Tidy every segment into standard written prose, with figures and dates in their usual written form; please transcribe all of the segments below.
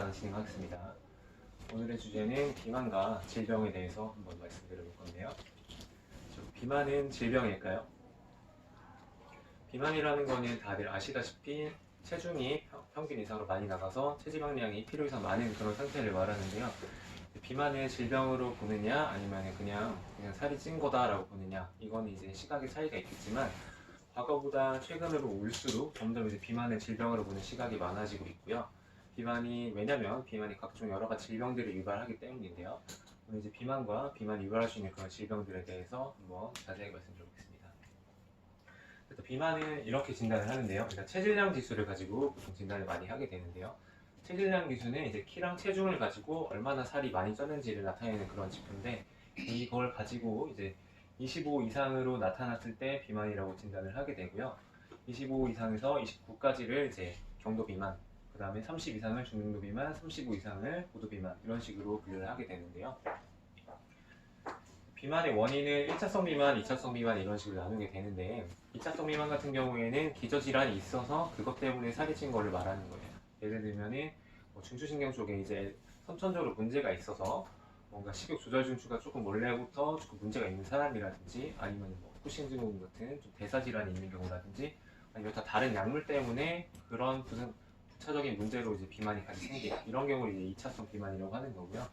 시간 진행하겠습니다. 오늘의 주제는 비만과 질병에 대해서 한번 말씀드려볼 건데요. 비만은 질병일까요? 비만이라는 거는 다들 아시다시피 체중이 평균 이상으로 많이 나가서 체지방량이 필요 이상 많은 그런 상태를 말하는데요. 비만을 질병으로 보느냐 아니면 그냥 살이 찐 거다라고 보느냐, 이건 이제 시각의 차이가 있겠지만 과거보다 최근으로 올수록 점점 이제 비만을 질병으로 보는 시각이 많아지고 있고요. 왜냐면 비만이 각종 여러 가지 질병들을 유발하기 때문인데요. 오늘 이제 비만과 비만이 유발할 수 있는 그런 질병들에 대해서 한번 자세히 말씀드려보겠습니다. 그래서 비만은 이렇게 진단을 하는데요. 일단 체질량 지수를 가지고 보통 진단을 많이 하게 되는데요. 체질량 지수는 이제 키랑 체중을 가지고 얼마나 살이 많이 쪘는지를 나타내는 그런 지표인데, 이걸 가지고 이제 25 이상으로 나타났을 때 비만이라고 진단을 하게 되고요. 25 이상에서 29까지를 이제 경도 비만, 그 다음에 30 이상을 중등도 비만, 35 이상을 고도 비만, 이런 식으로 분류를 하게 되는데요. 비만의 원인은 1차성 비만, 2차성 비만 이런 식으로 나누게 되는데, 2차성 비만 같은 경우에는 기저질환이 있어서 그것 때문에 살이 찐 거를 말하는 거예요. 예를 들면은 중추신경 쪽에 이제 선천적으로 문제가 있어서 뭔가 식욕 조절 중추가 조금 원래부터 조금 문제가 있는 사람이라든지, 아니면 쿠신 증후군 같은 좀 대사 질환이 있는 경우라든지, 아니면 다 다른 약물 때문에 그런 무슨 부차적인 문제로 이제 비만이 같이 생긴 이런 경우를 이제 2차성 비만이라고 하는 거고요.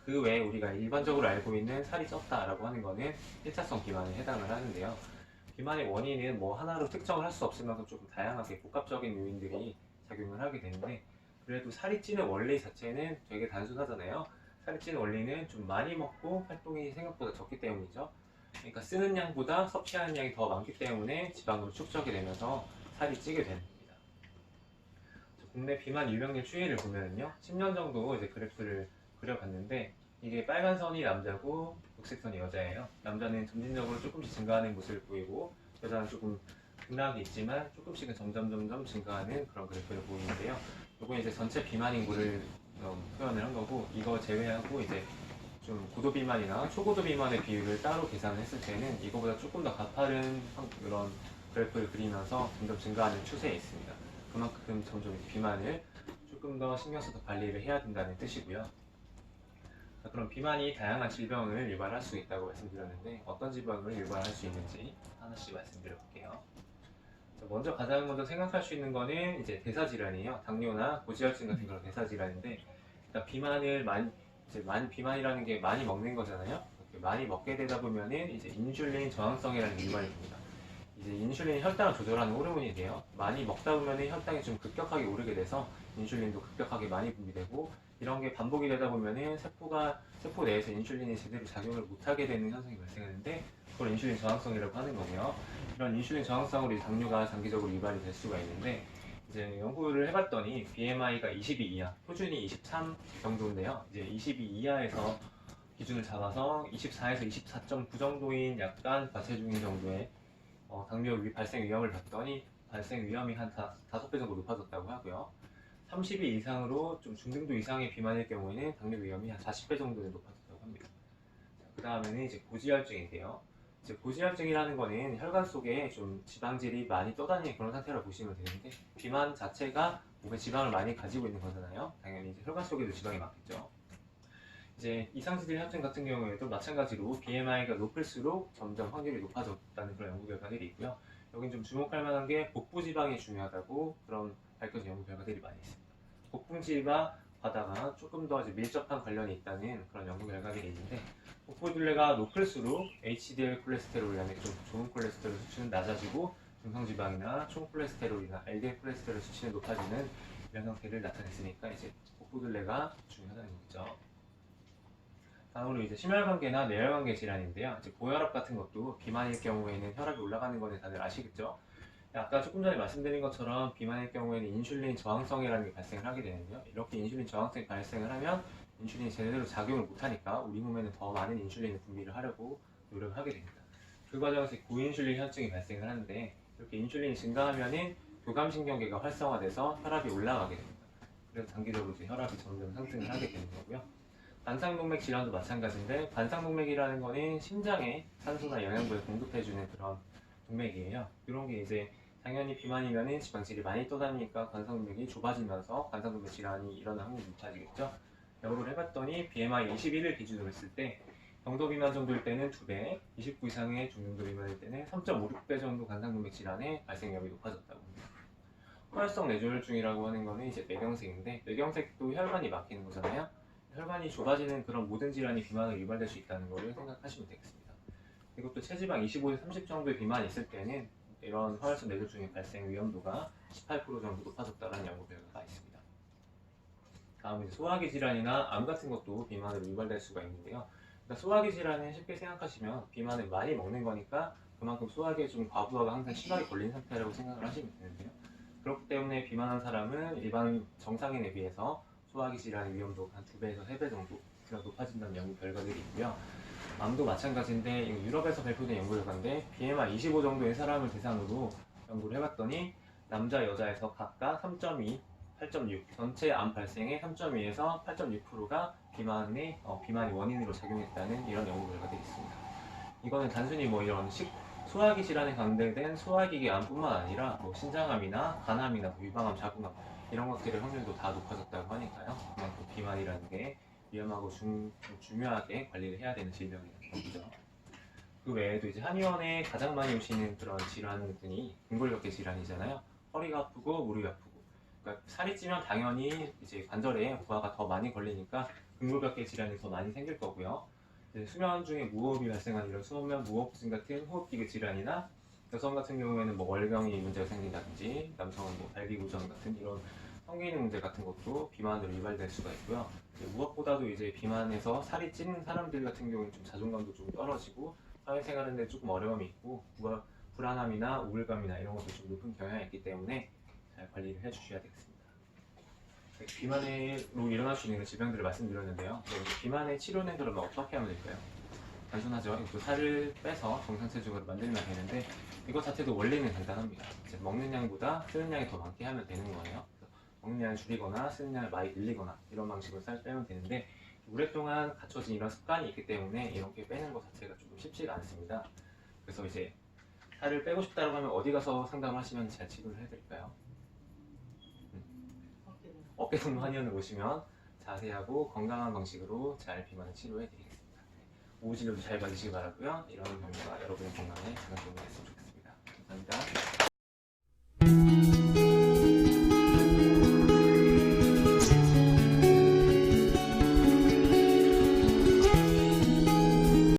그 외에 우리가 일반적으로 알고 있는 살이 쪘다라고 하는 거는 1차성 비만에 해당을 하는데요. 비만의 원인은 하나로 특정을 할 수 없을 만큼 조금 다양하게 복합적인 요인들이 작용을 하게 되는데, 그래도 살이 찌는 원리 자체는 되게 단순하잖아요. 살이 찌는 원리는 좀 많이 먹고 활동이 생각보다 적기 때문이죠. 그러니까 쓰는 양보다 섭취하는 양이 더 많기 때문에 지방으로 축적이 되면서 살이 찌게 되는 겁니다. 국내 비만 유병률 추이를 보면요, 10년 정도 이제 그래프를 그려봤는데, 이게 빨간 선이 남자고 녹색 선이 여자예요. 남자는 점진적으로 조금씩 증가하는 모습을 보이고, 여자는 조금 등락이 있지만 조금씩은 점점 증가하는 그런 그래프를 보이는데요. 이건 이제 전체 비만 인구를 표현을 한 거고, 이거 제외하고 이제 좀 고도 비만이나 초고도 비만의 비율을 따로 계산을 했을 때는 이거보다 조금 더 가파른 그런 그래프를 그리면서 점점 증가하는 추세에 있습니다. 그만큼 점점 비만을 조금 더 신경 써서 관리를 해야 된다는 뜻이고요. 그럼 비만이 다양한 질병을 유발할 수 있다고 말씀드렸는데, 어떤 질병을 유발할 수 있는지 하나씩 말씀드려볼게요. 가장 먼저 생각할 수 있는 거는 이제 대사 질환이에요. 당뇨나 고지혈증 같은 그런 대사 질환인데, 그러니까 비만이라는 게 많이 먹는 거잖아요. 많이 먹게 되다 보면은 이제 인슐린 저항성이라는 게 유발이 됩니다. 이제 인슐린이 혈당을 조절하는 호르몬인데요. 많이 먹다 보면은 혈당이 좀 급격하게 오르게 돼서 인슐린도 급격하게 많이 분비되고, 이런 게 반복이 되다 보면은 세포 내에서 인슐린이 제대로 작용을 못하게 되는 현상이 발생하는데, 그걸 인슐린 저항성이라고 하는 거고요. 이런 인슐린 저항성으로 당뇨가 장기적으로 유발이 될 수가 있는데, 이제 연구를 해봤더니 BMI가 22 이하, 표준이 23 정도인데요. 이제 22 이하에서 기준을 잡아서 24에서 24.9 정도인 약간 과체중인 정도의 당뇨 발생 위험을 봤더니 발생 위험이 한 5배 정도 높아졌다고 하고요. 30일 이상으로 좀 중등도 이상의 비만일 경우에는 당뇨 위험이 한 40배 정도는 높아졌다고 합니다. 그 다음에는 이제 고지혈증인데요. 이제 고지혈증이라는 거는 혈관 속에 좀 지방질이 많이 떠다니는 그런 상태라고 보시면 되는데, 비만 자체가 몸에 지방을 많이 가지고 있는 거잖아요. 당연히 이제 혈관 속에도 지방이 많겠죠. 이제 이상지질 협증 같은 경우에도 마찬가지로 BMI가 높을수록 점점 확률이 높아졌다는 그런 연구 결과들이 있고요. 여긴 좀 주목할 만한 게 복부 지방이 중요하다고 그런 밝혀진 연구 결과들이 많이 있습니다. 복부 지방과다가 조금 더 밀접한 관련이 있다는 그런 연구 결과들이 있는데, 복부 둘레가 높을수록 HDL 콜레스테롤이라는 좀 좋은 콜레스테롤 수치는 낮아지고, 중성지방이나 총콜레스테롤이나 LDL 콜레스테롤 수치는 높아지는 이런 형태를 나타냈으니까 이제 복부 둘레가 중요하다는 거죠. 다음으로 이제 심혈관계나 뇌혈관계 질환인데요. 이제 고혈압 같은 것도 비만일 경우에는 혈압이 올라가는 거는 다들 아시겠죠? 아까 조금 전에 말씀드린 것처럼 비만일 경우에는 인슐린 저항성이라는 게 발생을 하게 되는데요. 이렇게 인슐린 저항성이 발생을 하면 인슐린이 제대로 작용을 못하니까 우리 몸에는 더 많은 인슐린을 분비를 하려고 노력을 하게 됩니다. 그 과정에서 고인슐린 혈증이 발생을 하는데, 이렇게 인슐린이 증가하면은 교감신경계가 활성화돼서 혈압이 올라가게 됩니다. 그래서 단기적으로 이제 혈압이 점점 상승을 하게 되는 거고요. 관상동맥 질환도 마찬가지인데, 관상동맥이라는 거는 심장에 산소나 영양분을 공급해주는 그런 동맥이에요. 이런 게 이제 당연히 비만이면 지방질이 많이 떠다니니까 관상동맥이 좁아지면서 관상동맥 질환이 일어날 확률이 높아지겠죠. 연구를 해봤더니 BMI 21을 기준으로 했을 때 경도 비만 정도일 때는 2배, 29 이상의 중등도 비만일 때는 3.56배 정도 관상동맥 질환의 발생 위험이 높아졌다고 합니다. 포괄성 뇌졸중이라고 하는 거는 이제 뇌경색인데, 뇌경색도 혈관이 막히는 거잖아요. 혈관이 좁아지는 그런 모든 질환이 비만으로 유발될 수 있다는 것을 생각하시면 되겠습니다. 그리고 또 체지방 25에서 30 정도의 비만이 있을 때는 이런 포괄성 뇌졸중의 발생 위험도가 18% 정도 높아졌다는 연구 결과가 있습니다. 다음은 소화기 질환이나 암 같은 것도 비만으로 유발될 수가 있는데요. 그러니까 소화기 질환은 쉽게 생각하시면 비만을 많이 먹는 거니까 그만큼 소화기에 좀 과부하가 항상 심하게 걸린 상태라고 생각을 하시면 되는데요. 그렇기 때문에 비만한 사람은 일반 정상인에 비해서 소화기 질환의 위험도가 한 2배에서 3배 정도 높아진다는 연구 결과들이 있고요. 암도 마찬가지인데 유럽에서 발표된 연구 결과인데 BMI 25 정도의 사람을 대상으로 연구를 해봤더니 남자 여자에서 각각 3.2, 8.6 전체 암 발생의 3.2에서 8.6%가 비만이 원인으로 작용했다는 이런 연구 결과들이 있습니다. 이거는 단순히 뭐 이런 소화기 질환에 관계된 소화기계 암뿐만 아니라 뭐 신장암이나 간암이나 뭐 유방암, 자궁암 이런 것들의 확률도 다 높아졌다고 하니까요. 그만큼 비만이라는 게 위험하고 중요하게 관리를 해야 되는 질병이라는 거죠. 그 외에도 이제 한의원에 가장 많이 오시는 그런 질환군이 근골격계 질환이잖아요. 허리가 아프고 무릎이 아프고. 그러니까 살이 찌면 당연히 이제 관절에 부하가 더 많이 걸리니까 근골격계 질환이 더 많이 생길 거고요. 수면 중에 무호흡이 발생한 이런 수면 무호흡증 같은 호흡기계 질환이나 여성 같은 경우에는 뭐 월경이 문제가 생긴다든지 남성은 뭐 발기부전 같은 이런 성기능 문제 같은 것도 비만으로 유발될 수가 있고요. 무엇보다도 이제 비만에서 살이 찌는 사람들 같은 경우는 좀 자존감도 좀 떨어지고 사회생활하는데 조금 어려움이 있고 불안함이나 우울감이나 이런 것도 좀 높은 경향이 있기 때문에 잘 관리를 해주셔야 되겠습니다. 비만으로 일어날 수 있는 질병들을 말씀드렸는데요. 비만의 치료는 그러면 어떻게 하면 될까요? 단순하죠. 또 살을 빼서 정상 체중으로 만들면 되는데 이것 자체도 원리는 간단합니다. 이제 먹는 양보다 쓰는 양이 더 많게 하면 되는 거예요. 먹는 양을 줄이거나 쓰는 양을 많이 늘리거나 이런 방식으로 살 빼면 되는데 오랫동안 갖춰진 이런 습관이 있기 때문에 이렇게 빼는 것 자체가 조금 쉽지가 않습니다. 그래서 이제 살을 빼고 싶다고 하면 어디 가서 상담하시면 잘 치료를 해드릴까요? 어깨동무 한의원을 오시면 자세하고 건강한 방식으로 잘 비만을 치료해드리겠습니다. 오후 진료도 잘 받으시기 바라고요. 이런 경우가 여러분의 건강에 작은 도움이 됐으면 좋겠습니다. 감사합니다.